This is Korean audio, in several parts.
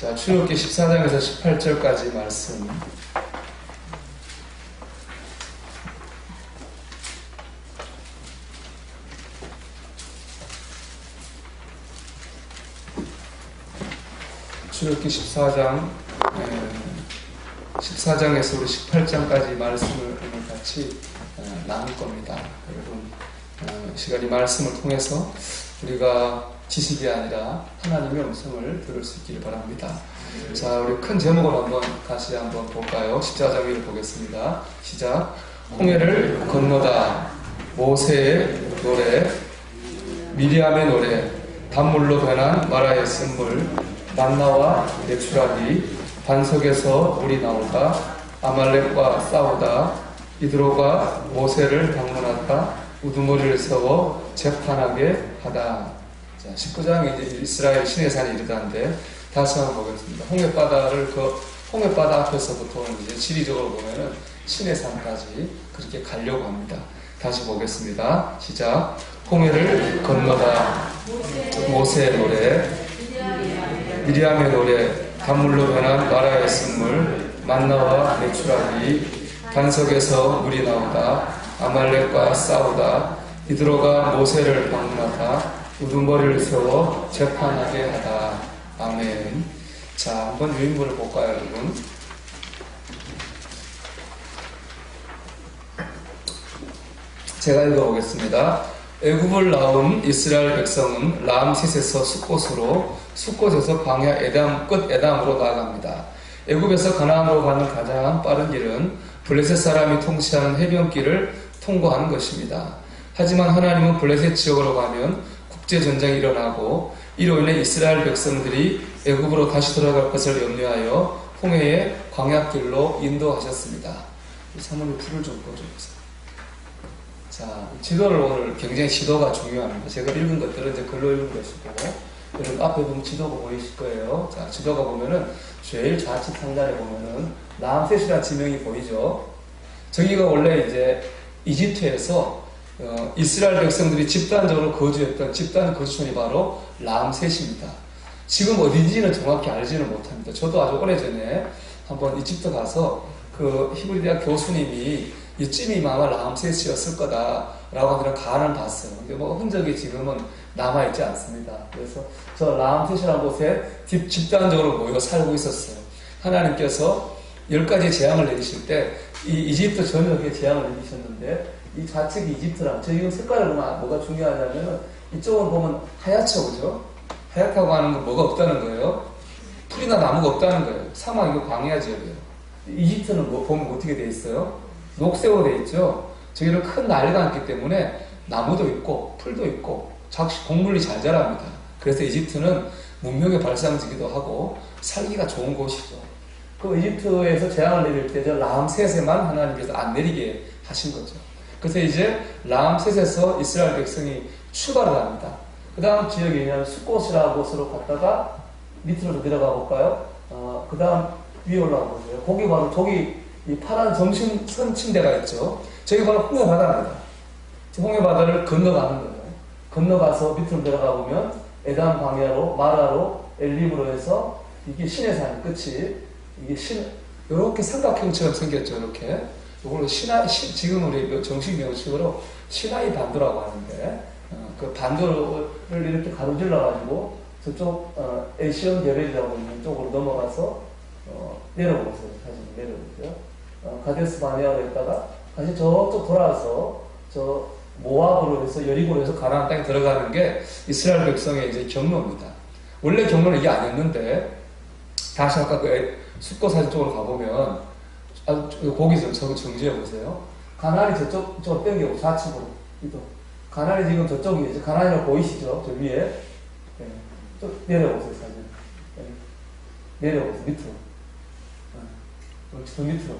자, 출애굽기 14장에서 18절까지 말씀. 출애굽기 14장에서 우리 18장까지 말씀을 오늘 같이 나눌 겁니다. 여러분, 시간이 말씀을 통해서 우리가 지식이 아니라 하나님의 음성을 들을 수 있기를 바랍니다. 자, 우리 큰 제목을 다시 한번 볼까요? 14장 위를 보겠습니다. 시작. 홍해를 건너다. 모세의 노래, 미리암의 노래, 단물로 변한 마라의 쓴물, 만나와 내추라기, 반석에서 물이 나오다, 아말렉과 싸우다, 이드로가 모세를 방문하다, 우두머리를 세워 재판하게 하다. 자, 19장에 이제 이스라엘 시내산에 이르다는데, 다시 한번 보겠습니다. 홍해바다 앞에서부터는 이제 지리적으로 보면은 시내산까지 그렇게 가려고 합니다. 다시 보겠습니다. 시작. 홍해를 건너다. 모세의 노래, 미리암의 노래, 단물로 변한 마라의 쓴물, 만나와 내추라기, 반석에서 물이 나오다, 아말렉과 싸우다, 이드로가 모세를 방문하다, 우두머리를 세워 재판하게 하다. 아멘. 자, 한번 유인물을 볼까요, 여러분? 제가 읽어보겠습니다. 애굽을 나온 이스라엘 백성은 람셋에서 숫곳에서 광야 끝 에담으로 나아갑니다. 애굽에서 가나안으로 가는 가장 빠른 길은 블레셋 사람이 통치하는 해변길을 통과하는 것입니다. 하지만 하나님은 블레셋 지역으로 가면 국제전쟁이 일어나고 이로 인해 이스라엘 백성들이 애굽으로 다시 돌아갈 것을 염려하여 홍해의 광야길로 인도하셨습니다. 사모님 불을 좀 꺼주세요. 자, 지도를 오늘 굉장히 지도가 중요합니다. 제가 읽은 것들은 이제 글로 읽은 것이고, 여러분 앞에 보면 지도가 보이실 거예요. 자, 지도가 보면은 제일 좌측 상단에 보면은 람셋이라는 지명이 보이죠. 저기가 원래 이제 이집트에서 이스라엘 백성들이 집단적으로 거주했던 집단 거주촌이 바로 람셋입니다. 지금 어딘지는 정확히 알지는 못합니다. 저도 아주 오래전에 한번 이집트 가서 그 히브리 대학 교수님이 이쯤이 아마 람셋이었을 거다라고 하는 가안을 봤어요. 근데 뭐 흔적이 지금은 남아있지 않습니다. 그래서 저 람셋이라는 곳에 집단적으로 모여 살고 있었어요. 하나님께서 10가지 재앙을 내리실 때 이 이집트 전역에 재앙을 내리셨는데, 이 좌측이 이집트랑, 저희 색깔을 보면 뭐가 중요하냐면은 이쪽을 보면 하얗죠, 그죠? 하얗다고 하는 건 뭐가 없다는 거예요? 풀이나 나무가 없다는 거예요. 사막이고 광야 지역이에요. 이집트는 보면 어떻게 돼 있어요? 녹색으로 돼 있죠. 저기는 큰 나리가 있기 때문에 나무도 있고 풀도 있고 곡물이 잘 자랍니다. 그래서 이집트는 문명의 발상지기도 하고 살기가 좋은 곳이죠. 그 이집트에서 재앙을 내릴 때 저 람셋에만 하나님께서 안 내리게 하신 거죠. 그래서 이제 람셋에서 이스라엘 백성이 출발을 합니다. 그 다음 지역이 있는 숫곳이라는 곳으로 갔다가 밑으로 좀 내려가 볼까요? 그 다음 위에 올라가 보세요. 거기 바로 저기 이 파란 점심선 침대가 있죠. 저기 바로 홍해바다입니다. 홍해바다를 건너가는 거예요. 건너가서 밑으로 내려가 보면 에담 광야로 마라로 엘림으로 해서 이게 시내산 끝이 이게 이렇게 삼각형처럼 생겼죠. 이렇게 이걸로 지금 우리 정식 명칭으로 시나이 반도라고 하는데, 그 반도를 이렇게 가로질러 가지고 저쪽 에시온 결의라고 있는 쪽으로 넘어가서 내려보세요. 사진 내려보세요. 가데스 바네아로 했다가 다시 저쪽 돌아와서 저 모압으로 해서 여리고로 해서 가나안 땅에 들어가는 게 이스라엘 백성의 이제 경로입니다. 원래 경로는 이게 아니었는데, 다시 아까 그 숫꽃 사진 쪽으로 가보면 거기 좀 정지해 보세요. 가나안이 저쪽 땡기고 좌측으로 이동. 가나안이 지금 저쪽이 이제 가나안이라고 보이시죠? 저 위에. 네. 좀 내려보세요, 사진. 네. 내려보세요, 밑으로. 더 밑으로.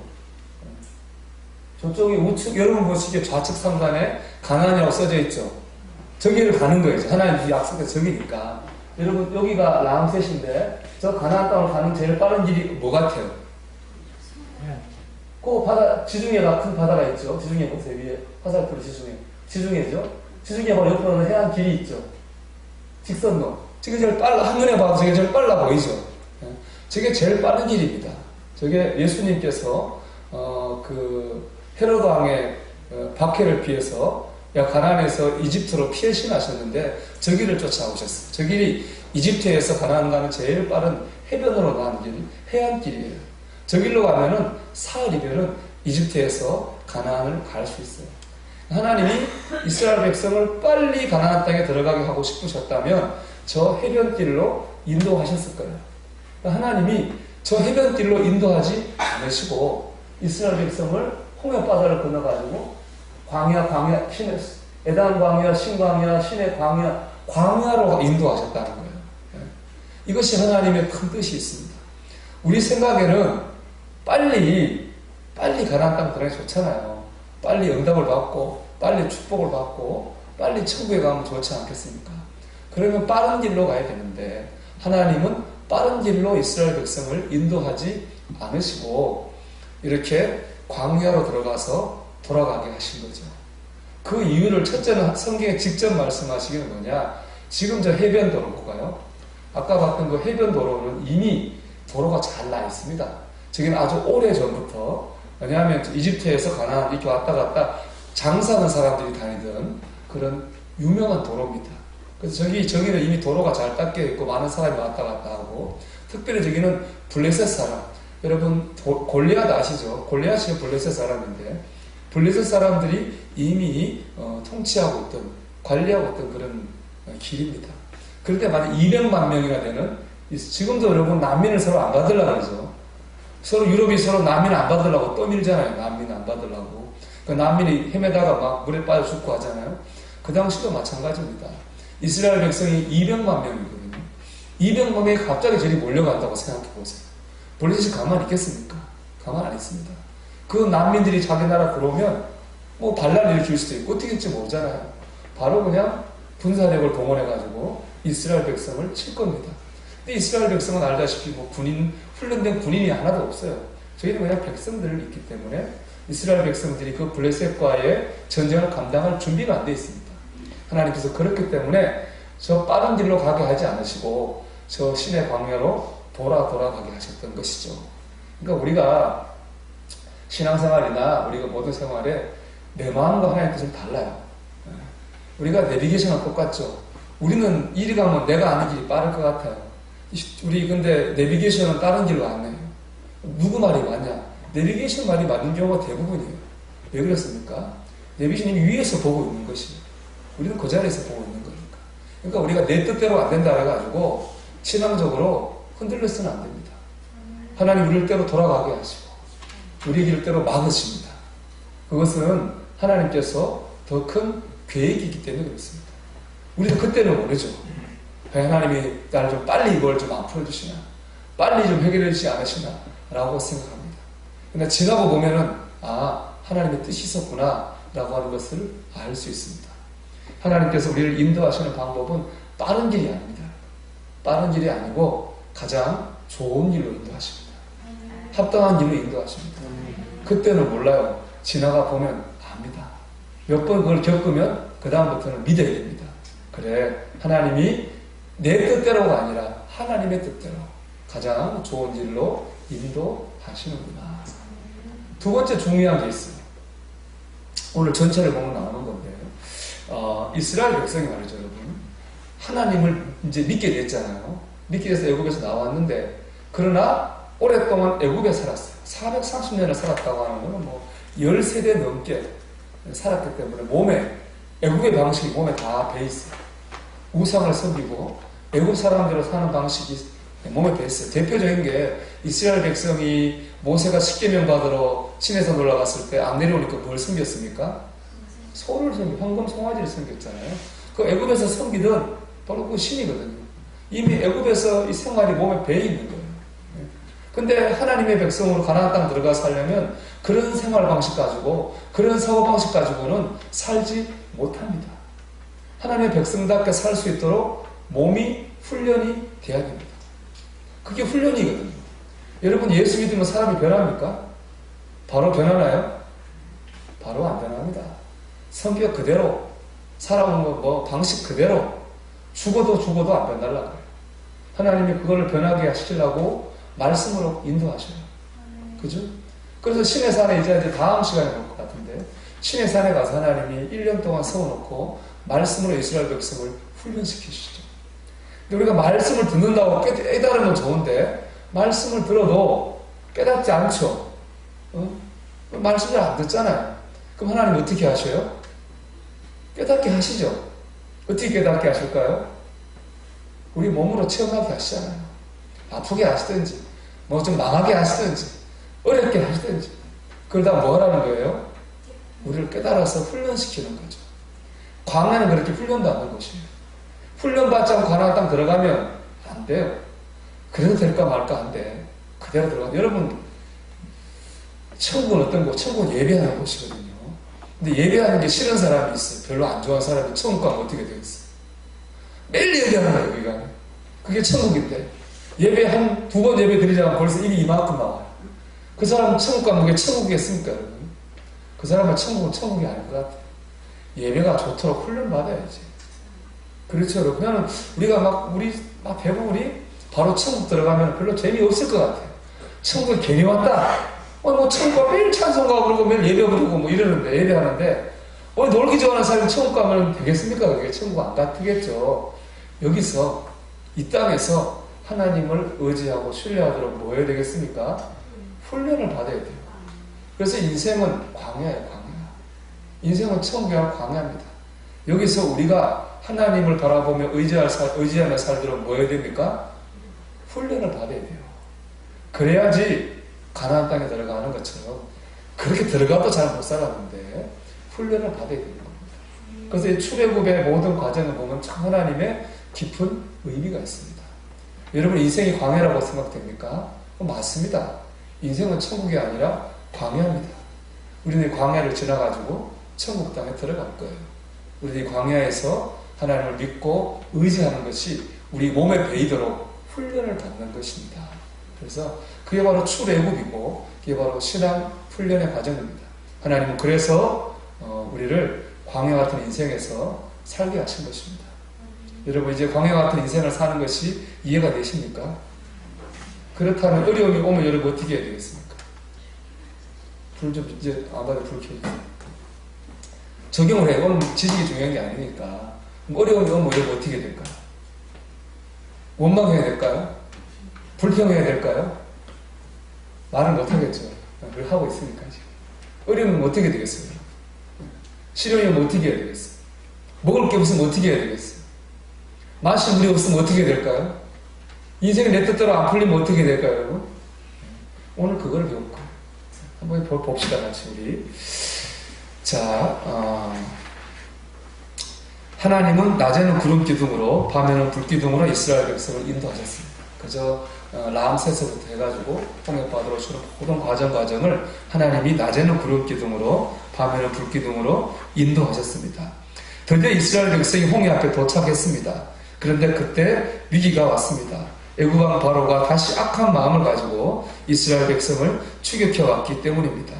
저쪽이 우측, 여러분 보시기에 좌측 상단에 가나안이라고 써져 있죠? 저기를 가는 거예요. 하나님 약속의 저기니까. 여러분, 여기가 람셋인데, 저 가나안 땅을 가는 제일 빠른 길이 뭐 같아요? 그 바다, 지중해가 큰 바다가 있죠? 지중해 보세요, 위에. 화살표로 지중해. 지중해죠? 지중해 바로 옆으로는 해안 길이 있죠? 직선로. 지금 제일 빨라, 한눈에 봐도 저게 제일 빨라 보이죠? 저게 제일 빠른 길입니다. 저게 예수님께서 헤로드 왕의 박해를 피해서 가나안에서 이집트로 피신하셨는데 저 길을 쫓아오셨어요. 저 길이 이집트에서 가나안 가는 제일 빠른 해변으로 가는 길, 해안길이에요. 저 길로 가면은 사흘이면은 이집트에서 가나안을 갈 수 있어요. 하나님이 이스라엘 백성을 빨리 가나안 땅에 들어가게 하고 싶으셨다면 저 해변길로 인도하셨을 거예요. 하나님이 저 해변길로 인도하지 않으시고 이스라엘 백성을 홍해바다를 건너가지고 광야, 에단 광야, 신광야, 신의 광야로 인도하셨다는 거예요. 이것이 하나님의 큰 뜻이 있습니다. 우리 생각에는 빨리 가나안 땅 들어가기 좋잖아요. 빨리 응답을 받고, 빨리 축복을 받고, 빨리 천국에 가면 좋지 않겠습니까? 그러면 빠른 길로 가야 되는데 하나님은 빠른 길로 이스라엘 백성을 인도하지 않으시고 이렇게 광야로 들어가서 돌아가게 하신 거죠. 그 이유를 첫째는 성경에 직접 말씀하시기는 뭐냐? 지금 저 해변도로 볼까요? 아까 봤던 그 해변도로는 이미 도로가 잘 나 있습니다. 저기는 아주 오래 전부터, 왜냐하면 이집트에서 가나안 이렇게 왔다 갔다 장사하는 사람들이 다니던 그런 유명한 도로입니다. 그래서 저기는 이미 도로가 잘 닦여 있고 많은 사람이 왔다 갔다 하고, 특별히 저기는 블레셋 사람, 여러분 골리앗 아시죠? 골리앗이 블레셋 사람인데 블레셋 사람들이 이미 통치하고 있던, 관리하고 있던 그런 길입니다. 그런데 만약 200만 명이나 되는, 지금도 여러분 난민을 서로 안 받으려고 그러죠. 서로 유럽이 서로 난민 안 받으려고 떠밀잖아요. 난민 안 받으려고. 그 난민이 헤매다가 막 물에 빠져 죽고 하잖아요. 그 당시도 마찬가지입니다. 이스라엘 백성이 200만 명이거든요. 200만 명이 갑자기 저리 몰려간다고 생각해 보세요. 블레셋이 가만히 있겠습니까? 가만 안 있습니다. 그 난민들이 자기 나라 들어오면 뭐 반란 일으킬 수도 있고 어떻게 될지 모르잖아요. 바로 그냥 군사력을 동원해가지고 이스라엘 백성을 칠 겁니다. 근데 이스라엘 백성은 알다시피 뭐 훈련된 군인이 하나도 없어요. 저희는 그냥 백성들을 있기 때문에 이스라엘 백성들이 그 블레셋과의 전쟁을 감당할 준비가 안 돼 있습니다. 하나님께서 그렇기 때문에 저 빠른 길로 가게 하지 않으시고 저 신의 광야로 돌아가게 하셨던 것이죠. 그러니까 우리가 신앙생활이나 우리가 모든 생활에 내 마음과 하나님의 뜻은 달라요. 우리가 내비게이션은 똑같죠. 우리는 이리 가면 내가 아는 길이 빠를 것 같아요. 우리 근데 내비게이션은 다른 길로 안내요. 누구 말이 맞냐? 내비게이션 말이 맞는 경우가 대부분이에요. 왜 그렇습니까? 내비게이션이 위에서 보고 있는 것이에요. 우리는 그 자리에서 보고 있는 거니까. 그러니까 우리가 내 뜻대로 안 된다 해가지고 신앙적으로 흔들려서는 안 됩니다. 하나님 우리를 때로 돌아가게 하시고 우리 길대로 막으십니다. 그것은 하나님께서 더 큰 계획이 있기 때문에 그렇습니다. 우리도 그때는 모르죠. 하나님이 나를 좀 빨리 이걸 좀 안 풀어주시나, 빨리 좀 해결해 주지 않으시나 라고 생각합니다. 근데 지나고 보면은 하나님의 뜻이 있었구나 라고 하는 것을 알 수 있습니다. 하나님께서 우리를 인도하시는 방법은 빠른 길이 아닙니다. 빠른 길이 아니고 가장 좋은 길로 인도하십니다. 합당한 길로 인도하십니다. 그때는 몰라요. 지나가 보면 압니다. 몇 번 그걸 겪으면 그 다음부터는 믿어야 됩니다. 그래, 하나님이 내 뜻대로가 아니라 하나님의 뜻대로 가장 좋은 길로 인도하시는구나. 두 번째 중요한 게 있어요. 오늘 전체를 보면 나오는 건데, 이스라엘 백성이 말이죠, 여러분. 하나님을 이제 믿게 됐잖아요. 믿게 돼서 애굽에서 나왔는데, 그러나 오랫동안 애굽에 살았어요. 430년을 살았다고 하는 거는 뭐 10세대 넘게 살았기 때문에 애굽의 방식이 몸에 다 배 있어요. 우상을 섬기고 애굽 사람대로 사는 방식이 몸에 배 있어요. 대표적인 게 이스라엘 백성이 모세가 십계명 받으러 시내산 올라갔을 때 안 내려오니까 뭘 섬겼습니까? 소를 황금 송아지를 섬겼잖아요. 그 애굽에서 섬기던 바로 그 신이거든요. 이미 애굽에서 이 생활이 몸에 배 있는 거예요. 근데 하나님의 백성으로 가나안 땅 들어가 살려면 그런 생활 방식 가지고, 그런 사고 방식 가지고는 살지 못합니다. 하나님의 백성답게 살 수 있도록 몸이 훈련이 돼야 됩니다. 그게 훈련이거든요. 여러분, 예수 믿으면 사람이 변합니까? 바로 변하나요? 바로 안 변합니다. 성격 그대로, 살아온 방식 그대로 죽어도 안 변달라고 해요. 하나님이 그걸 변하게 하시려고 말씀으로 인도하셔요. 그죠? 그래서 시내산에 이제 다음 시간에 볼 것 같은데, 시내산에 가서 하나님이 1년 동안 세워놓고 말씀으로 이스라엘 백성을 훈련시키시죠. 근데 우리가 말씀을 듣는다고 깨달으면 좋은데 말씀을 들어도 깨닫지 않죠. 말씀을 안 듣잖아요. 그럼 하나님 어떻게 하셔요? 깨닫게 하시죠. 어떻게 깨닫게 하실까요? 우리 몸으로 체험하게 하시잖아요. 아프게 하시든지 뭐 좀 망하게 하시든지 어렵게 하시든지 그러다 뭐 하라는 거예요? 우리를 깨달아서 훈련시키는 거죠. 광야는 그렇게 훈련받는 것이에요. 훈련받지 않고 가나안 땅 들어가면 안 돼요. 그래도 될까 말까 한데 그대로 들어가. 여러분 천국은 어떤 곳? 천국은 예배하는 곳이거든요. 근데 예배하는 게 싫은 사람이 있어요. 별로 안 좋아하는 사람이 천국 가면 어떻게 되겠어요? 매일 예배하는 거예요. 여기가. 그게 천국인데 예배 한 두 번 예배 드리자면 벌써 입이 이만큼 나와요. 그 사람은 천국 가면 그게 천국이겠습니까? 여러분? 그 사람은 천국은 천국이 아닐 것 같아요. 예배가 좋도록 훈련받아야지. 그렇죠. 그냥 우리가 우리 대부분이 바로 천국 들어가면 별로 재미없을 것 같아요. 천국에 괜히 왔다. 뭐 천국 매일 찬송가 부르고 매일 예배 부르고 뭐 이러는데, 예배하는데, 놀기 좋아하는 사람이 천국 가면 되겠습니까? 그게 천국 안 같겠죠. 여기서, 이 땅에서 하나님을 의지하고 신뢰하도록 뭐 해야 되겠습니까? 훈련을 받아야 돼요. 그래서 인생은 광야예요, 광야. 인생은 천국이랑 광야입니다. 여기서 우리가 하나님을 바라보며 의지하며 살도록 뭐 해야 됩니까? 훈련을 받아야 돼요. 그래야지 가나안 땅에 들어가는 것처럼 그렇게 들어가도 잘 못 살았는데 훈련을 받아야 되는 겁니다. 그래서 이 출애굽의 모든 과정을 보면 참 하나님의 깊은 의미가 있습니다. 여러분 인생이 광야라고 생각됩니까? 맞습니다. 인생은 천국이 아니라 광야입니다. 우리는 광야를 지나가지고 천국 땅에 들어갈 거예요. 우리는 이 광야에서 하나님을 믿고 의지하는 것이 우리 몸에 배이도록 훈련을 받는 것입니다. 그래서 그게 바로 출애굽이고 그게 바로 신앙 훈련의 과정입니다. 하나님은 그래서 우리를 광야 같은 인생에서 살게 하신 것입니다. 여러분 이제 광야 같은 인생을 사는 것이 이해가 되십니까? 그렇다면 어려움이 오면 여러분 어떻게 해야 되겠습니까? 불 좀 이제 안 받아 불 켜주세요. 적용을 해요. 오늘 지식이 중요한 게 아니니까. 어려움이 오면 여러분 어떻게 해야 될까요? 원망해야 될까요? 불평해야 될까요? 말은 못하겠죠. 그걸 하고 있으니까 지금. 어려우면 어떻게 되겠어요? 시련이 오면 어떻게 해야 되겠어요? 먹을 게 없으면 어떻게 해야 되겠어요? 마실 물이 없으면 어떻게 될까요? 인생이 내 뜻대로 안 풀리면 어떻게 될까요, 여러분? 오늘 그걸 배울 거예요. 한번 봅시다, 같이 우리. 자, 하나님은 낮에는 구름 기둥으로 밤에는 불 기둥으로 이스라엘 백성을 인도하셨습니다. 그저 라암세서부터 해가지고 홍해바다로 주는 모든 과정을 하나님이 낮에는 구름 기둥으로 밤에는 불 기둥으로 인도하셨습니다. 드디어 이스라엘 백성이 홍해 앞에 도착했습니다. 그런데 그때 위기가 왔습니다. 애국왕 바로가 다시 악한 마음을 가지고 이스라엘 백성을 추격해 왔기 때문입니다.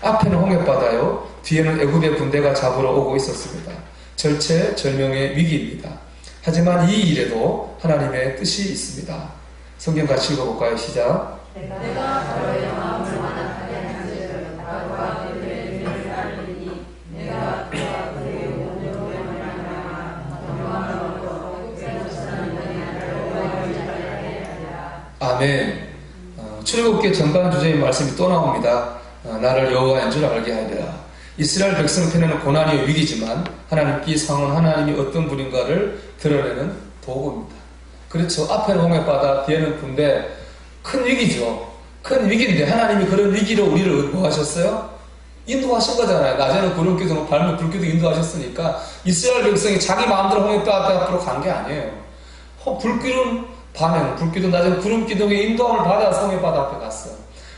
앞에는 홍해바다요, 뒤에는 애굽의 군대가 잡으러 오고 있었습니다. 절체절명의 위기입니다. 하지만 이 일에도 하나님의 뜻이 있습니다. 성경 같이 읽어볼까요? 시작. 내가 바로의 마음을 완악하게 하는 바로와 그들의 눈을 알리니 내가 그와 그의 온유로 말하나 영광으로 세우사는 나를 여호와를 하리라. 아멘. 출애굽기 전반 주제의 말씀이 또 나옵니다. 나를 여호와인 줄 알게 하리라. 이스라엘 백성 편에는 고난이 위기지만 하나님께 이 상은 하나님이 어떤 분인가를 드러내는 도구입니다. 그렇죠. 앞에는 홍해바다, 뒤에는 군대. 큰 위기죠. 큰 위기인데 하나님이 그런 위기로 우리를 뭐 하셨어요? 인도하신 거잖아요. 낮에는 구름 기둥, 밤에는 불 기둥 인도하셨으니까 이스라엘 백성이 자기 마음대로 홍해바다 앞으로 간 게 아니에요. 불 기둥 밤에는 불 기둥, 낮에는 구름 기둥의 인도함을 받아서 홍해바다 앞에 갔어요.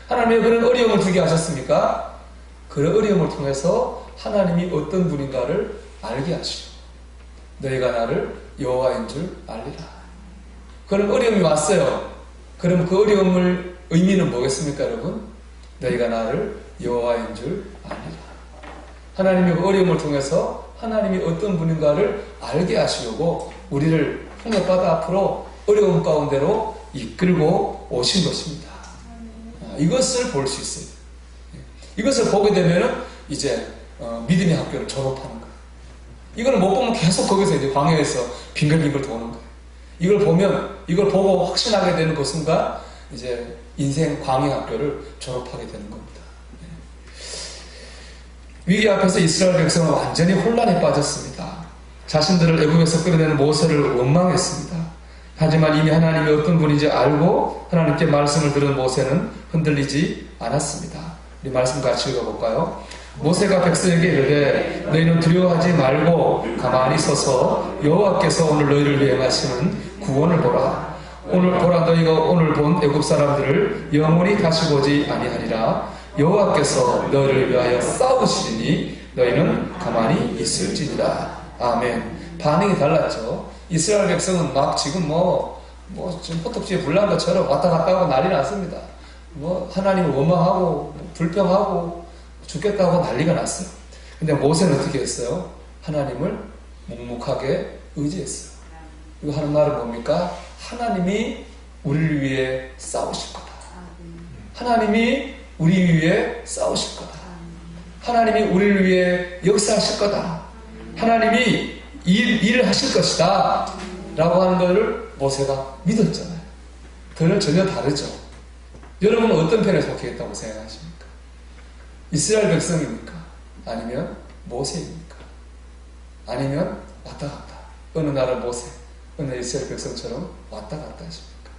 하나님이 그런 어려움을 주게 하셨습니까? 그런 어려움을 통해서 하나님이 어떤 분인가를 알게 하시오. 너희가 나를 여호와인 줄 알리라. 그런 어려움이 왔어요. 그럼 그 어려움을 의미는 뭐겠습니까, 여러분? 너희가 나를 여호와인 줄 알리라. 하나님이 그 어려움을 통해서 하나님이 어떤 분인가를 알게 하시려고 우리를 홍해바다 앞으로 어려움 가운데로 이끌고 오신 것입니다. 이것을 볼 수 있어요. 이것을 보게 되면은 이제 믿음의 학교를 졸업하는 거예요. 이걸 못 보면 계속 거기서 이제 광야에서 빙글빙글 도는 거예요. 이걸 보면, 이걸 보고 확신하게 되는 그 순간 이제 인생 광야 학교를 졸업하게 되는 겁니다. 위기 앞에서 이스라엘 백성은 완전히 혼란에 빠졌습니다. 자신들을 애굽에서 끌어내는 모세를 원망했습니다. 하지만 이미 하나님이 어떤 분인지 알고 하나님께 말씀을 들은 모세는 흔들리지 않았습니다. 우리 말씀 같이 읽어볼까요? 모세가 백성에게 이르되 너희는 두려워하지 말고 가만히 서서 여호와께서 오늘 너희를 위해 하시는 구원을 보라. 오늘 보라, 너희가 오늘 본 애굽 사람들을 영원히 다시 보지 아니하리라. 여호와께서 너희를 위하여 싸우시리니 너희는 가만히 있을지니라. 아멘. 반응이 달랐죠. 이스라엘 백성은 막 지금 지금 호떡지에 불난 것처럼 왔다 갔다 하고 난리 났습니다. 하나님을 원망하고 불평하고 죽겠다고 난리가 났어요. 근데 모세는 어떻게 했어요? 하나님을 묵묵하게 의지했어요. 이거 하는 말은 뭡니까? 하나님이 우리를 위해 싸우실 거다. 하나님이 우리 위해 싸우실 거다. 하나님이 우리를 위해 역사하실 거다. 하나님이 일을 하실 것이다. 라고 하는 것을 모세가 믿었잖아요. 그는 전혀 다르죠. 여러분은 어떤 편에 속해 있다고 생각하십니까? 이스라엘 백성입니까? 아니면 모세입니까? 아니면 왔다 갔다. 어느 날은 모세, 어느 날 이스라엘 백성처럼 왔다 갔다 하십니까?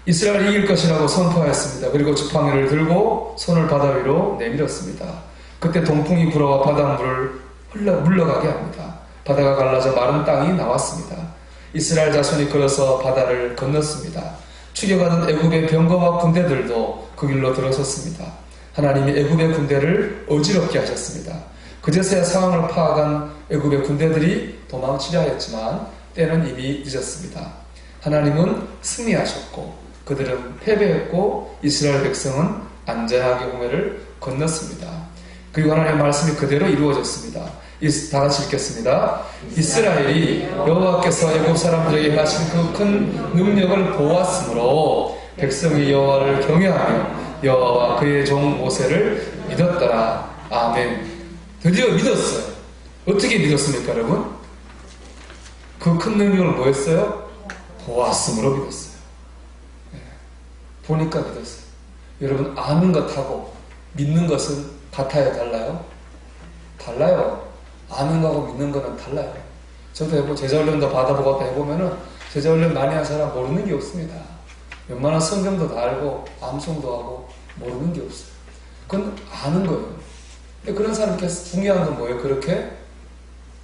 이스라엘이 이길 것이라고 선포하였습니다. 그리고 지팡이를 들고 손을 바다 위로 내밀었습니다. 그때 동풍이 불어와 바닷물을 물러가게 합니다. 바다가 갈라져 마른 땅이 나왔습니다. 이스라엘 자손이 걸어서 바다를 건넜습니다. 추격하던 애굽의 병거와 군대들도 그 길로 들어섰습니다. 하나님이 애굽의 군대를 어지럽게 하셨습니다. 그제서야 상황을 파악한 애굽의 군대들이 도망치려 했지만 때는 이미 늦었습니다. 하나님은 승리하셨고 그들은 패배했고 이스라엘 백성은 안전하게 홍해를 건넜습니다. 그리고 하나님의 말씀이 그대로 이루어졌습니다. 다 같이 읽겠습니다. 이스라엘이 여호와께서 애굽 사람들에게 하신 그 큰 능력을 보았으므로 백성이 여호와를 경외하며 여호와와 그의 종 모세를 믿었더라. 아멘. 드디어 믿었어요. 어떻게 믿었습니까, 여러분? 그 큰 능력을 뭐였어요? 보았으므로 믿었어요. 보니까 믿었어요. 여러분, 아는 것하고 믿는 것은 같아요, 달라요? 달라요. 아는 거하고 믿는 거는 달라요. 저도 제자훈련도 받아보고 해보면은 제자훈련 많이 한 사람 모르는 게 없습니다. 웬만한 성경도 다 알고 암송도 하고 모르는 게 없어요. 그건 아는 거예요. 근데 그런 사람께 중요한 건 뭐예요? 그렇게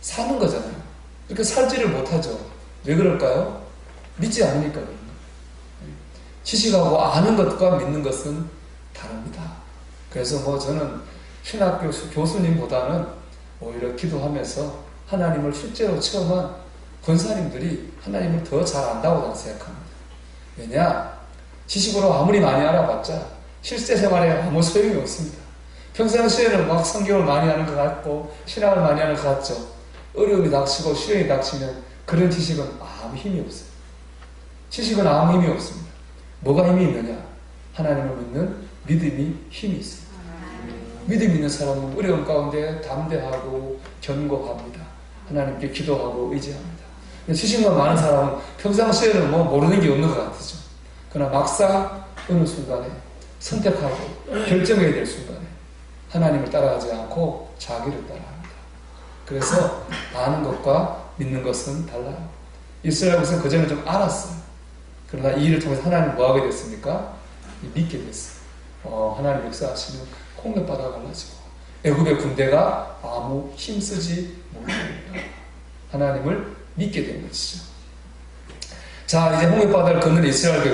사는 거잖아요. 그렇게 살지를 못하죠. 왜 그럴까요? 믿지 않으니까 그런 거예요. 지식하고 아는 것과 믿는 것은 다릅니다. 그래서 저는 신학교 교수님보다는 오히려 기도하면서 하나님을 실제로 체험한 권사님들이 하나님을 더 잘 안다고 저는 생각합니다. 왜냐? 지식으로 아무리 많이 알아봤자 실제 생활에 아무 소용이 없습니다. 평상시에는 막 성경을 많이 하는 것 같고 신학을 많이 하는 것 같죠. 어려움이 닥치고 시련이 닥치면 그런 지식은 아무 힘이 없어요. 지식은 아무 힘이 없습니다. 뭐가 힘이 있느냐? 하나님을 믿는 믿음이 힘이 있습니다. 믿음 있는 사람은 어려움 가운데 담대하고 견고합니다. 하나님께 기도하고 의지합니다. 지식만 많은 사람은 평상시에는 모르는 게 없는 것 같죠. 그러나 막상 어느 순간에 선택하고 결정해야 될 순간에 하나님을 따라가지 않고 자기를 따라합니다. 그래서 아는 것과 믿는 것은 달라요. 이스라엘 백성은 그전에 좀 알았어요. 그러나 이 일을 통해서 하나님 뭐 하게 됐습니까? 믿게 됐어요. 하나님 역사하시면 홍해바다가 갈라지고 애굽의 군대가 아무 힘쓰지 못합니다. 하나님을 믿게 된 것이죠. 자, 이제 홍해바다를 건넌 이스라엘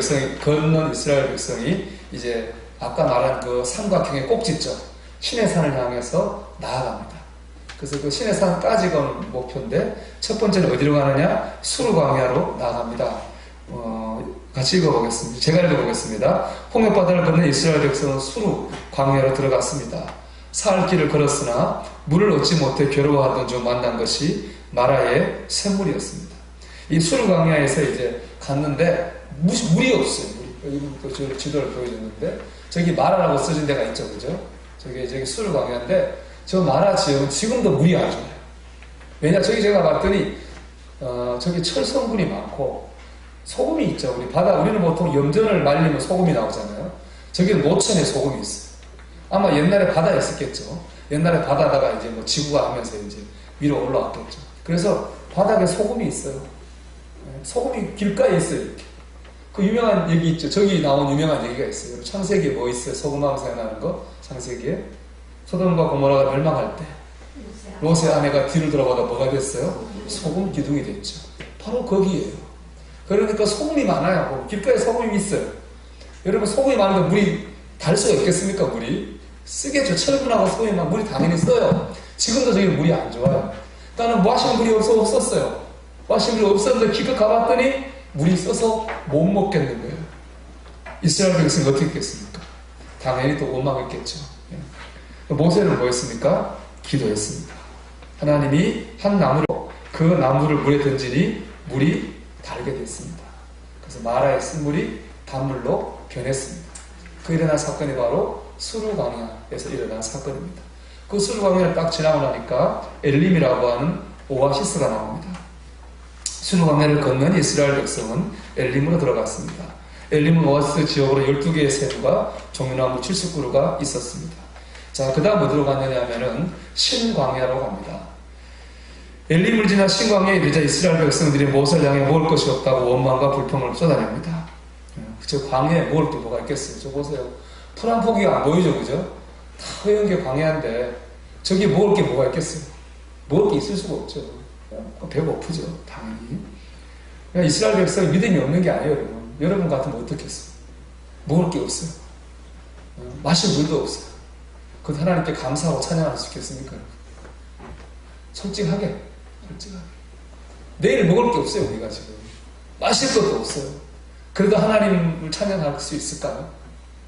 백성이 이제 아까 말한 그 삼각형의 꼭지점 신의 산을 향해서 나아갑니다. 그래서 그 신의 산까지가 목표인데 첫 번째는 어디로 가느냐? 수르 광야로 나아갑니다. 같이 읽어보겠습니다. 제가 읽어보겠습니다. 홍해바다를 건넌 이스라엘 백성은 수르 광야로 들어갔습니다. 사흘 길을 걸었으나 물을 얻지 못해 괴로워하던 중 만난 것이 마라의 샘물이었습니다. 이 수르 광야에서 이제 갔는데 물이 없어요. 물이. 여기부터 저 지도를 보여줬는데, 저기 마라라고 써진 데가 있죠, 그죠? 저기 수르 광야인데, 저 마라 지역은 지금도 물이 안 좋아요. 왜냐, 저기 제가 봤더니, 저기 철 성분이 많고, 소금이 있죠. 우리는 보통 염전을 말리면 소금이 나오잖아요. 저기는 노천에 소금이 있어요. 아마 옛날에 바다에 있었겠죠. 옛날에 바다다가 이제 뭐 지구가 하면서 이제 위로 올라왔겠죠. 그래서 바닥에 소금이 있어요. 소금이 길가에 있어요, 이렇게. 그 유명한 얘기 있죠. 저기 나온 유명한 얘기가 있어요. 창세기에 뭐 있어요? 소금하면 생각나는 거? 창세기에. 소돔과 고모라가 멸망할 때 롯의 아내가 뒤를 돌아보다 뭐가 됐어요? 소금 기둥이 됐죠. 바로 거기에요. 그러니까 소금이 많아요. 길가에 소금이 있어요. 여러분, 소금이 많은데 물이 달 수가 있겠습니까? 물이 쓰겠죠. 철분하고 소금이 막 물이 당연히 써요. 지금도 저기 물이 안 좋아요. 나는 마실 물이 없었어요. 마실 물이 없었는데 기껏 가봤더니 물이 써서 못 먹겠는 거예요. 이스라엘 백성이 어떻게 했겠습니까? 당연히 또 원망했겠죠. 모세는 뭐 했습니까? 기도했습니다. 하나님이 한 나무로 그 나무를 물에 던지니 물이 달게 됐습니다. 그래서 마라의 쓴물이 단물로 변했습니다. 그 일어난 사건이 바로 수르 광야에서 일어난 사건입니다. 그 수르 광야를 딱 지나고 나니까 엘림이라고 하는 오아시스가 나옵니다. 수르 광야를 건넌 이스라엘 백성은 엘림으로 들어갔습니다. 엘림은 오아시스 지역으로 12개의 샘과 종려나무 70그루가 있었습니다. 자, 그 다음 어디로 갔느냐 하면은 신광야로 갑니다. 엘림을 지나 신광야에 이르자 이스라엘 백성들이 모세를 향해 먹을 것이 없다고 원망과 불평을 쏟아냅니다. 저 광야에 먹을 게 뭐가 있겠어요? 저 보세요. 풀 한 포기가 안 보이죠, 그죠? 다 허연 게 광야인데 저기 먹을 게 뭐가 있겠어요? 먹을 게 있을 수가 없죠. 배고프죠, 당연히. 그러니까 이스라엘 백성이 믿음이 없는 게 아니에요, 여러분. 여러분 같으면 어떻겠어요? 먹을 게 없어요. 마실 물도 없어요. 그 하나님께 감사하고 찬양할 수 있겠습니까? 솔직하게. 내일 먹을 게 없어요, 우리가 지금. 마실 것도 없어요. 그래도 하나님을 찬양할 수 있을까요?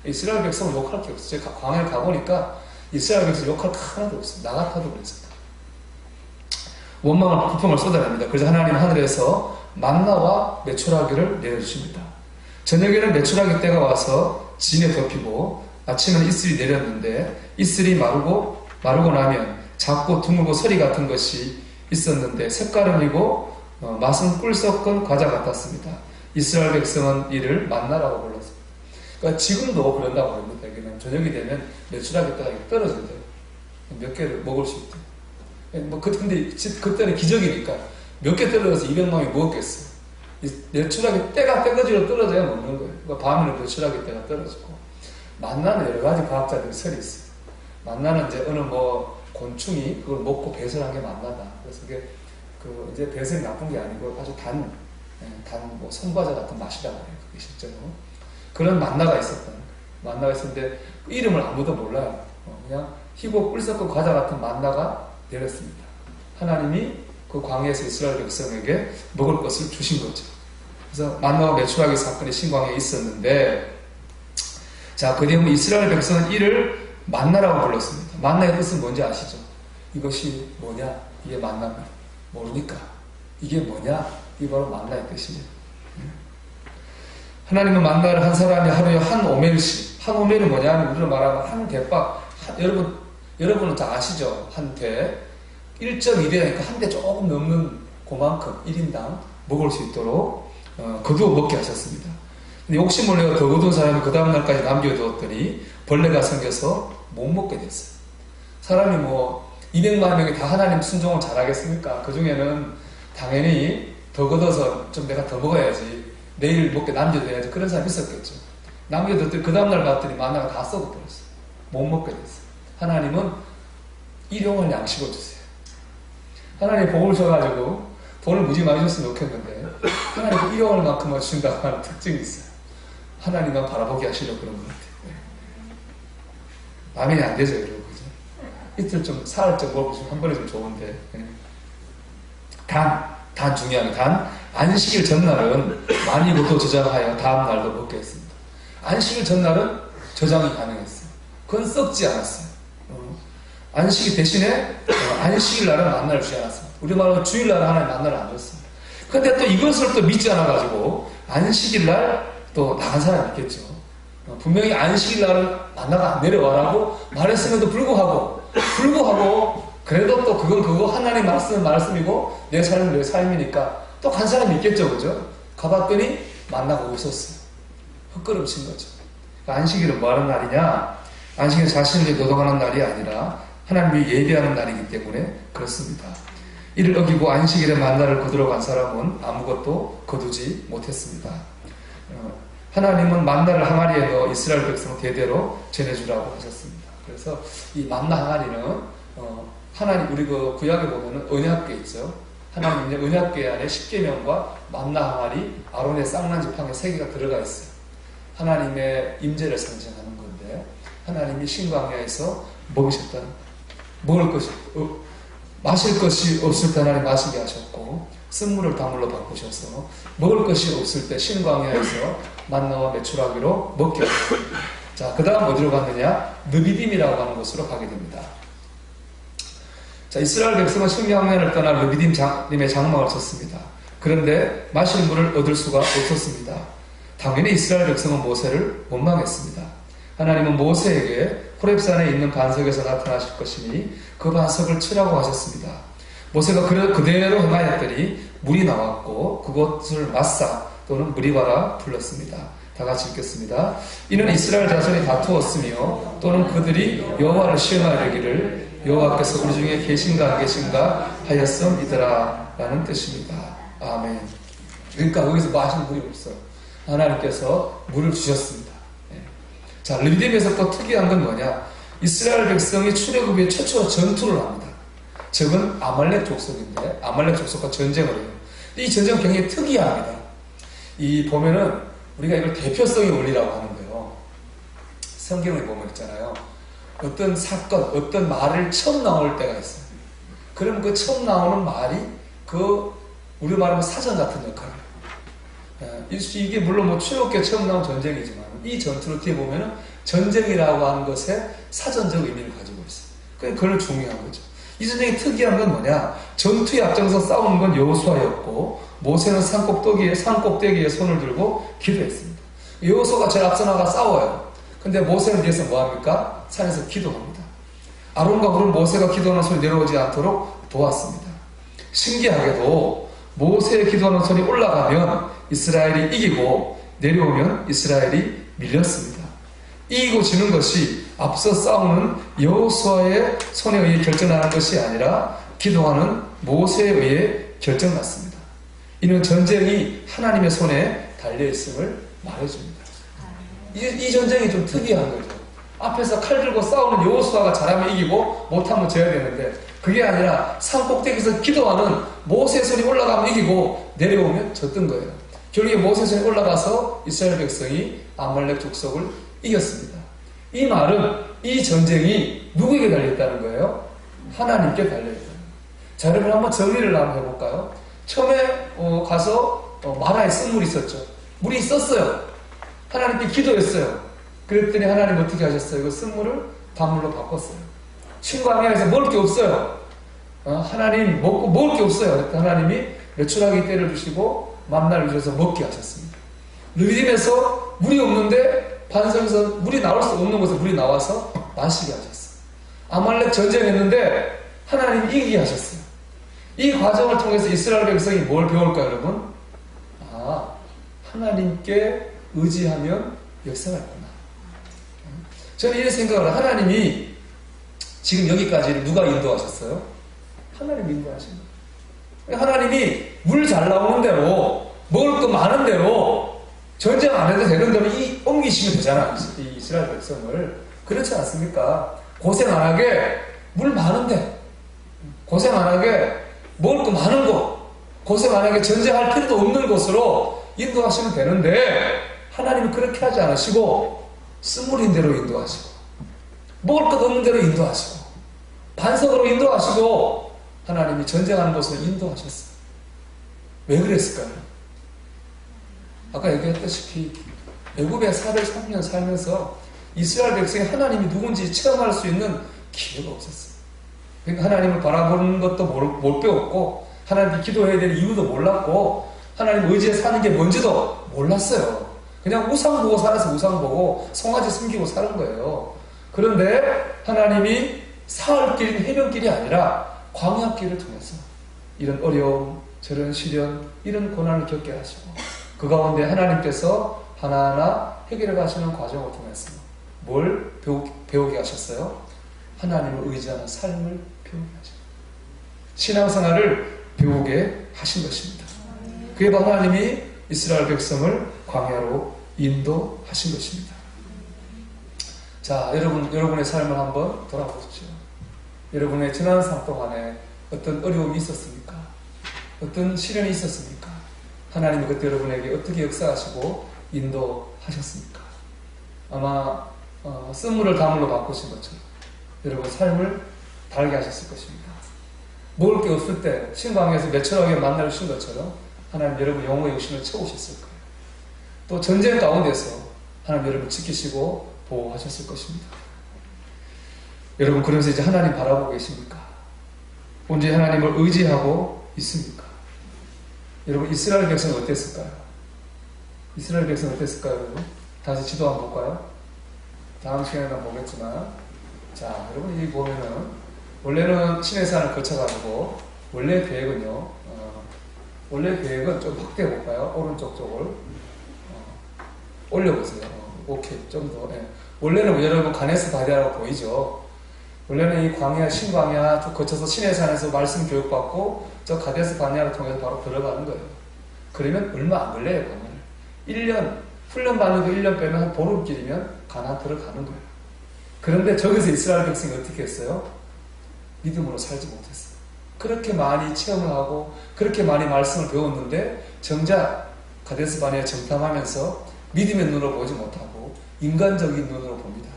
이스라엘 백성을 욕할 게 없어요. 제가 광야를 가보니까 이스라엘 백성 욕할 게 하나도 없어요. 나 같아도 그랬어요. 원망을, 불평을 쏟아냅니다. 그래서 하나님 하늘에서 만나와 메추라기를 내려주십니다. 저녁에는 메추라기 때가 와서 진에 덮이고 아침에는 이슬이 내렸는데 이슬이 마르고 나면 작고 드물고 서리 같은 것이 있었는데 색깔은이고 맛은 꿀 섞은 과자 같았습니다. 이스라엘 백성은 이를 만나라고 불렀습니다. 그러니까 지금도 그런다고 합니다. 그냥 저녁이 되면 메추라기 때가 떨어진대요. 몇 개를 먹을 수 있대요. 근데 그때는 기적이니까 몇 개 떨어져서 200만이 먹었겠어요. 메추라기 때가 떼거지로 떨어져야 먹는 거예요. 그러니까 밤에는 메추라기 때가 떨어지고. 만나는 여러 가지 과학자들이 설이 있어요. 만나는 이제 어느 곤충이 그걸 먹고 배설한 게 만나다. 그래서 그게 이제 배설이 나쁜 게 아니고 아주 단 선과자 같은 맛이라고 해요. 그게 실제로. 그런 만나가 있었는데 이름을 아무도 몰라요. 그냥 희고 꿀 섞은 과자 같은 만나가 내렸습니다. 하나님이 그 광야에서 이스라엘 백성에게 먹을 것을 주신 거죠. 그래서 만나와 메추라기 사건이 신광야에 있었는데, 자, 그 다음에 이스라엘 백성은 이를 만나라고 불렀습니다. 만나의 뜻은 뭔지 아시죠? 이것이 뭐냐? 이게 만나입니다. 모르니까. 이게 뭐냐? 이게 바로 만나의 뜻이죠. 하나님은 만나를 한 사람이 하루에 한 오멜씩, 한 오멜은 뭐냐 하면 우리로 말하면 한 대박, 여러분은 다 아시죠? 한 대. 1.2대니까 한 대 조금 넘는 그만큼 1인당 먹을 수 있도록 거두어 먹게 하셨습니다. 근데 욕심을 내어 더 거둔 사람이 그 다음날까지 남겨두었더니 벌레가 생겨서 못 먹게 됐어요. 사람이 200만 명이 다 하나님 순종을 잘하겠습니까? 그 중에는 당연히 더 걷어서 좀 내가 더 먹어야지, 내일 먹게 남겨둬야지, 그런 사람이 있었겠죠. 남겨뒀더니 그 다음날 봤더니 만나가 다 썩어버렸어요. 못 먹게 됐어요. 하나님은 일용할 양식을 주세요. 하나님 복을 줘가지고 돈을 무지 많이 줬으면 좋겠는데 하나님 일용할 만큼만 준다고 하는 특징이 있어요. 하나님만 바라보게 하시려고 그런 것 같아요. 마음이 안 되죠, 여러분. 그죠? 이틀 좀, 사흘 좀 먹으시면 한 번에 좀 좋은데. 단 중요한 단, 안식일 전날은 많이 먹고 저장하여 다음 날도 먹게 했습니다. 안식일 전날은 저장이 가능했어요. 그건 썩지 않았어요. 안식일 대신에 안식일 날은 만나를 주지 않았습니다. 우리말로 주일 날은 하나님 만나를 안 줬습니다. 근데 또 이것을 또 믿지 않아가지고 안식일 날 또 나간 사람이 있겠죠. 분명히 안식일 날은 만나가 안 내려와라고 말했음에도 불구하고 그래도 또 그건 그거 하나님 말씀은 말씀이고 내 삶은 내 삶이니까 또 간 사람이 있겠죠. 그죠? 가봤더니 만나가 없었어요. 헛걸음친 거죠. 그러니까 안식일은 뭐 하는 날이냐? 안식일은 자신에게 노동하는 날이 아니라 하나님이 예배하는 날이기 때문에 그렇습니다. 이를 어기고 안식일에 만나를 거두러 간 사람은 아무것도 거두지 못했습니다. 하나님은 만나를 항아리에 넣어 이스라엘 백성 대대로 전해주라고 하셨습니다. 그래서 이 만나 항아리는 하나님 우리 그 구약에 보면은 언약궤 있죠. 하나님의 언약궤 안에 십계명과 만나 항아리, 아론의 쌍난 지팡이 3개가 들어가 있어요. 하나님의 임재를 상징하는 건데 하나님이 신광야에서 먹으셨던 먹을 것이 마실 것이 없을 때 하나님 마시게 하셨고 쓴물을 다물로 바꾸셔서 먹을 것이 없을 때 신광야에서 만나와 메추라기로 먹게 하셨습니다. 자, 그 다음 어디로 갔느냐? 느비딤이라고 하는 곳으로 가게 됩니다. 자, 이스라엘 백성은 신광야를 떠나 느비딤의 장막을 쳤습니다. 그런데 마실 물을 얻을 수가 없었습니다. 당연히 이스라엘 백성은 모세를 원망했습니다. 하나님은 모세에게 호렙산에 있는 반석에서 나타나실 것이니 그 반석을 치라고 하셨습니다. 모세가 그대로 행하였더니 물이 나왔고 그것을 마사 또는 무리바라 불렀습니다. 다 같이 읽겠습니다. 이는 이스라엘 자손이 다투었으며 또는 그들이 여호와를 시험하려기를 여호와께서 우리 중에 계신가 안 계신가 하였음이더라 라는 뜻입니다. 아멘. 그러니까 거기서 마실 물이 없어요. 하나님께서 물을 주셨습니다. 자, 느비딤에서 또 특이한 건 뭐냐? 이스라엘 백성이 출애굽에 최초로 전투를 합니다. 적은 아말렉 족속인데 아말렉 족속과 전쟁을 해요. 이 전쟁은 굉장히 특이합니다. 이 보면은 우리가 이걸 대표성의 원리라고 하는 거예요. 성경에 보면 있잖아요. 어떤 사건, 어떤 말을 처음 나올 때가 있어요. 그러면 그 처음 나오는 말이 우리 말하면 사전 같은 역할을 해요. 이게 물론 뭐 출애굽기에 처음 나온 전쟁이지만 이 전투를 뒤에 보면은 전쟁이라고 하는 것에 사전적 의미를 가지고 있어요. 그걸 중요한 거죠. 이 전쟁이 특이한 건 뭐냐? 전투에 앞장서 싸우는 건 여호수아였고 모세는 산꼭대기에 손을 들고 기도했습니다. 여호수아가 제일 앞서 나가 싸워요. 근데 모세는 뒤에서 뭐합니까? 산에서 기도합니다. 아론과 훌은 모세가 기도하는 손이 내려오지 않도록 도왔습니다. 신기하게도 모세의 기도하는 손이 올라가면 이스라엘이 이기고 내려오면 이스라엘이 밀렸습니다. 이기고 지는 것이 앞서 싸우는 여호수아의 손에 의해 결정나는 것이 아니라 기도하는 모세에 의해 결정났습니다. 이는 전쟁이 하나님의 손에 달려있음을 말해줍니다. 이 전쟁이 좀 특이한 거죠. 앞에서 칼 들고 싸우는 여호수아가 잘하면 이기고 못하면 져야 되는데 그게 아니라 산 꼭대기에서 기도하는 모세의 손이 올라가면 이기고 내려오면 졌던 거예요. 결국에 모세의 손이 올라가서 이스라엘 백성이 아말렉 족속을 이겼습니다. 이 말은 이 전쟁이 누구에게 달려있다는 거예요? 하나님께 달려있다는 거예요. 자, 여러분 한번 정리를 한번 해볼까요? 처음에 가서 마라에 쓴물이 있었죠. 물이 있었어요. 하나님께 기도했어요. 그랬더니 하나님 어떻게 하셨어요? 그 쓴물을 단물로 바꿨어요. 신광야에서 먹을 게 없어요. 하나님 먹을 게 없어요. 하나님이 메추라기 떼를 주시고 만나를 주셔서 먹게 하셨습니다. 느비딤에서 물이 없는데 반석에서 물이 나올 수 없는 곳에 물이 나와서 마시게 하셨어요. 아말렉 전쟁했는데 하나님이 이기게 하셨어요. 이 과정을 통해서 이스라엘 백성이 뭘 배울까 여러분? 하나님께 의지하면 역사했구나. 저는 이런 생각을 해요. 하나님이 지금 여기까지 누가 인도하셨어요? 하나님이 인도하신 거예요. 하나님이 물 잘 나오는 대로 먹을 거 많은 대로 전쟁 안 해도 되는 대로 옮기시면 되잖아요. 이 이스라엘 백성을. 그렇지 않습니까? 고생 안 하게 물 많은데 고생 안 하게 먹을 거 많은 곳 고생 안 하게 전쟁할 필요도 없는 곳으로 인도하시면 되는데 하나님은 그렇게 하지 않으시고 쓴물인 대로 인도하시고 먹을 것 없는 대로 인도하시고 반석으로 인도하시고 하나님이 전쟁하는 곳으로 인도하셨어요. 왜 그랬을까요? 아까 얘기했다시피 애굽에 403년 살면서 이스라엘 백성이 하나님이 누군지 체험할 수 있는 기회가 없었어요. 그러니까 하나님을 바라보는 것도 못 배웠고 하나님께 기도해야 될 이유도 몰랐고 하나님 의지에 사는 게 뭔지도 몰랐어요. 그냥 우상 보고 살아서 우상 보고 송아지 숨기고 사는 거예요. 그런데 하나님이 사흘길인 해변길이 아니라 광야길을 통해서 이런 어려움, 저런 시련, 이런 고난을 겪게 하시고 그 가운데 하나님께서 하나하나 해결해 가시는 과정을 통해서 뭘 배우게 하셨어요? 하나님을 의지하는 삶을 배우게 하셨어요. 신앙생활을 배우게 하신 것입니다. 그게 바로 하나님이 이스라엘 백성을 광야로 인도하신 것입니다. 자, 여러분의 삶을 한번 돌아보십시오. 여러분의 지난 삶 동안에 어떤 어려움이 있었습니까? 어떤 시련이 있었습니까? 하나님이 그때 여러분에게 어떻게 역사하시고 인도하셨습니까? 아마 쓴물을 다물로 바꾸신 것처럼 여러분 삶을 다르게 하셨을 것입니다. 먹을 게 없을 때 신광야에서 매철하게 만나를 주신 것처럼 하나님 여러분 영혼의 욕심을 채우셨을 거예요. 또 전쟁 가운데서 하나님 여러분 지키시고 보호하셨을 것입니다. 여러분 그러면서 이제 하나님 바라보고 계십니까? 온전히 하나님을 의지하고 있습니까? 여러분 이스라엘 백성은 어땠을까요? 이스라엘 백성은 어땠을까요? 여러분? 다시 지도 한번 볼까요? 다음 시간에 한번 보겠지만 자 여러분 여기 보면은 원래는 시내산을 거쳐가지고 원래 계획은 좀 확대해 볼까요? 오른쪽 쪽을 올려보세요. 오케이 좀 더. 예. 원래는 여러분 가네스 바디아라고 보이죠? 원래는 이 광야, 신광야 쭉 거쳐서 시내산에서 말씀 교육받고 저 가데스 바네아를 통해서 바로 들어가는 거예요. 그러면 얼마 안 걸려요, 가면. 1년, 훈련 받는 거 1년 빼면 한 보름길이면 가나안 들어가는 거예요. 그런데 저기서 이스라엘 백성이 어떻게 했어요? 믿음으로 살지 못했어요. 그렇게 많이 체험을 하고 그렇게 많이 말씀을 배웠는데 정작 가데스 바네아 정탐하면서 믿음의 눈으로 보지 못하고 인간적인 눈으로 봅니다.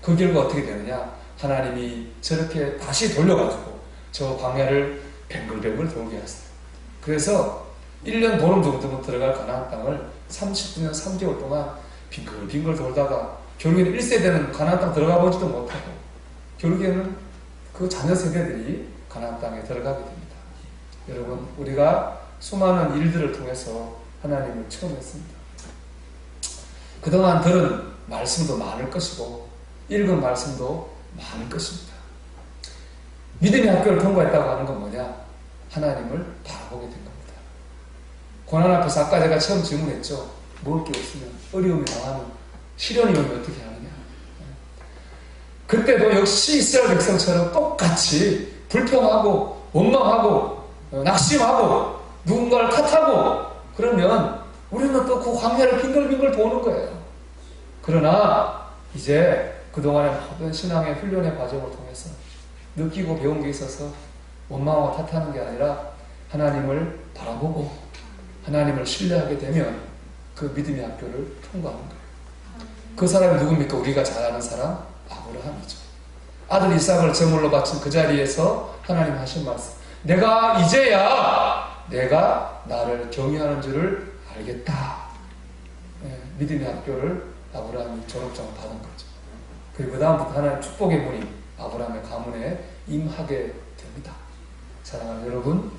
그 결과 어떻게 되느냐? 하나님이 저렇게 다시 돌려가지고 저 광야를 뱅글뱅글 돌게 했어요. 그래서 1년 보름 정도면 들어갈 가나안 땅을 39년 3개월 동안 빙글빙글 돌다가 결국에는 1세대는 가나안 땅 들어가 보지도 못하고 결국에는 그 자녀 세대들이 가나안 땅에 들어가게 됩니다. 여러분 우리가 수많은 일들을 통해서 하나님을 체험했습니다. 그동안 들은 말씀도 많을 것이고 읽은 말씀도 많을 것입니다. 믿음의 학교를 통과했다고 하는 건 뭐냐? 하나님을 바라보게 된 겁니다. 고난 앞에서 아까 제가 처음 질문했죠. 먹을 게 없으면 어려움이 당하는 시련이 오면 어떻게 하느냐? 그때도 역시 이스라엘 백성처럼 똑같이 불평하고 원망하고 낙심하고 누군가를 탓하고 그러면 우리는 또 그 광야를 빙글빙글 도는 거예요. 그러나 이제 그동안의 모든 신앙의 훈련의 과정을 통해서 느끼고 배운 게 있어서 원망하고 탓하는 게 아니라 하나님을 바라보고 하나님을 신뢰하게 되면 그 믿음의 학교를 통과하는 거예요. 그 사람이 누굽니까? 우리가 잘 아는 사람? 아브라함이죠. 아들 이삭을 제물로 바친 그 자리에서 하나님 하신 말씀, 내가 이제야 내가 나를 경외하는 줄을 알겠다. 믿음의 학교를 아브라함이 졸업장을 받은 거죠. 그리고 그 다음부터 하나님 축복의 문이 아브라함의 가문에 임하게 됩니다. 사랑하는 여러분,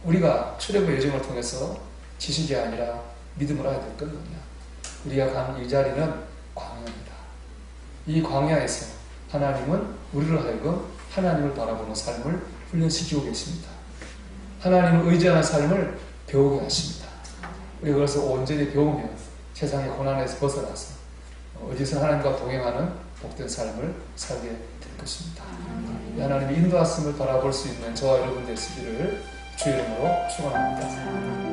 우리가 출애굽의 여정을 통해서 지식이 아니라 믿음을 알아야 될 건 뭐냐? 우리가 간 이 자리는 광야입니다. 이 광야에서 하나님은 우리를 하여금 하나님을 바라보는 삶을 훈련시키고 계십니다. 하나님을 의지하는 삶을 배우게 하십니다. 우리가 그래서 온전히 배우면 세상의 고난에서 벗어나서 어디서 하나님과 동행하는 복된 삶을 살게 될 것입니다. 하나님의 인도하심을 바라볼 수 있는 저와 여러분 되시기를 주의 이름으로 축원합니다.